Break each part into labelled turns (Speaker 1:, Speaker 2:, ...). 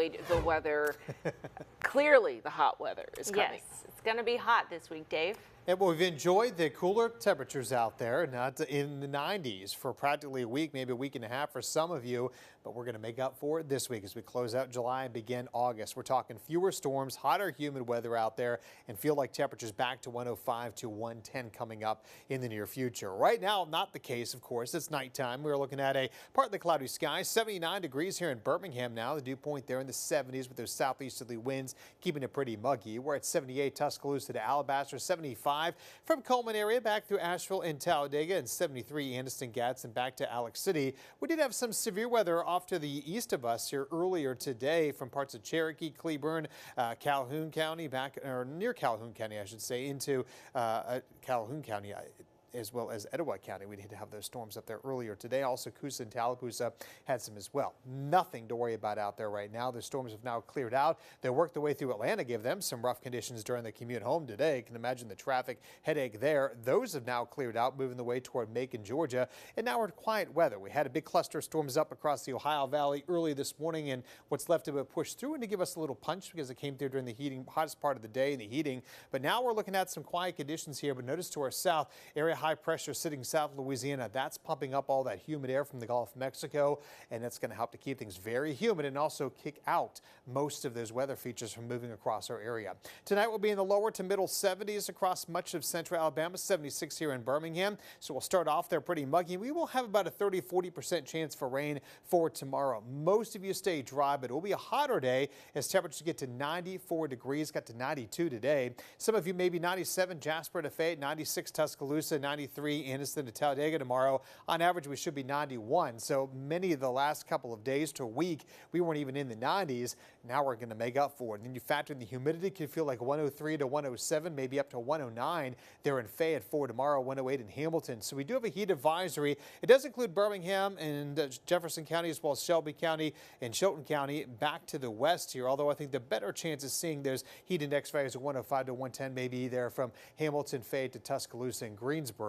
Speaker 1: enjoyed the weather. Clearly, the hot weather is coming.
Speaker 2: Yes, it's going to be hot this week, Dave.
Speaker 3: And we've enjoyed the cooler temperatures out there, not in the 90s for practically a week, maybe a week and a half for some of you, but we're going to make up for it this week as we close out July and begin August. We're talking fewer storms, hotter, humid weather out there, and feel like temperatures back to 105 to 110 coming up in the near future. Right now, not the case, of course. It's nighttime. We're looking at a partly cloudy sky, 79 degrees here in Birmingham now. The dew point there in the 70s with those southeasterly winds, keeping it pretty muggy. We're at 78 Tuscaloosa to Alabaster, 75 from Coleman area back through Asheville and Talladega, and 73 Anniston, Gadsden back to Alex City. We did have some severe weather off to the east of us here earlier today from parts of Cherokee, Cleburne, Calhoun County, back or near Calhoun County, I should say, into Calhoun County, as well as Etowah County. We did have those storms up there earlier today. Also, Coosa and Tallapoosa had some as well. Nothing to worry about out there right now. The storms have now cleared out. They worked their way through Atlanta, gave them some rough conditions during the commute home today. You can imagine the traffic headache there. Those have now cleared out, moving the way toward Macon, Georgia. And now we're in quiet weather. We had a big cluster of storms up across the Ohio Valley early this morning, and what's left of it pushed through and to give us a little punch because it came through during the hottest part of the day in the heating. But now we're looking at some quiet conditions here. But notice to our south, area high pressure sitting south of Louisiana. That's pumping up all that humid air from the Gulf of Mexico, and that's going to help to keep things very humid and also kick out most of those weather features from moving across our area. Tonight we'll be in the lower to middle 70s across much of central Alabama, 76 here in Birmingham. So we'll start off there pretty muggy. We will have about a 30-40% chance for rain for tomorrow. Most of you stay dry, but it will be a hotter day as temperatures get to 94 degrees, got to 92 today. Some of you maybe 97 Jasper to Fayette, 96 Tuscaloosa, 93 Anniston to Talladega tomorrow. On average, we should be 91. So many of the last couple of days to a week, we weren't even in the 90s. Now we're going to make up for it. And then you factor in the humidity, can feel like 103 to 107, maybe up to 109 there in Fayette for tomorrow, 108 in Hamilton. So we do have a heat advisory. It does include Birmingham and Jefferson County as well as Shelby County and Chilton County back to the west here. Although I think the better chance is seeing those heat index values of 105 to 110, maybe there from Hamilton, Fayette to Tuscaloosa and Greensboro.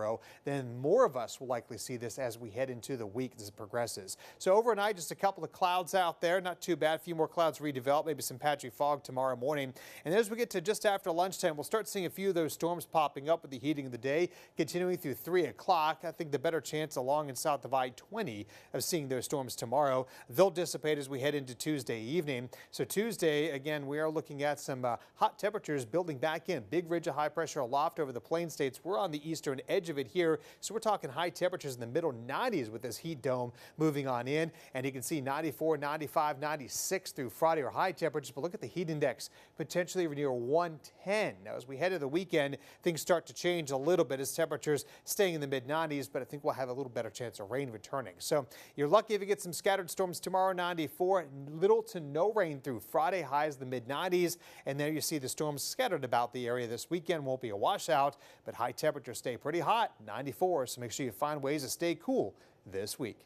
Speaker 3: Then more of us will likely see this as we head into the week as it progresses. So overnight, just a couple of clouds out there. Not too bad. A few more clouds redevelop, maybe some patchy fog tomorrow morning. And as we get to just after lunchtime, we'll start seeing a few of those storms popping up with the heating of the day, continuing through 3 o'clock. I think the better chance along and south of I-20 of seeing those storms tomorrow. They'll dissipate as we head into Tuesday evening. So Tuesday, again, we are looking at some hot temperatures building back in. Big ridge of high pressure aloft over the plain states. We're on the eastern edge of it here. So we're talking high temperatures in the middle 90s with this heat dome moving on in. And you can see 94, 95, 96 through Friday are high temperatures. But look at the heat index, potentially near 110. Now, as we head to the weekend, things start to change a little bit as temperatures staying in the mid 90s. But I think we'll have a little better chance of rain returning. So you're lucky if you get some scattered storms tomorrow, 94. Little to no rain through Friday, highs the mid 90s. And there you see the storms scattered about the area this weekend. Won't be a washout, but high temperatures stay pretty hot, 94. So make sure you find ways to stay cool this week.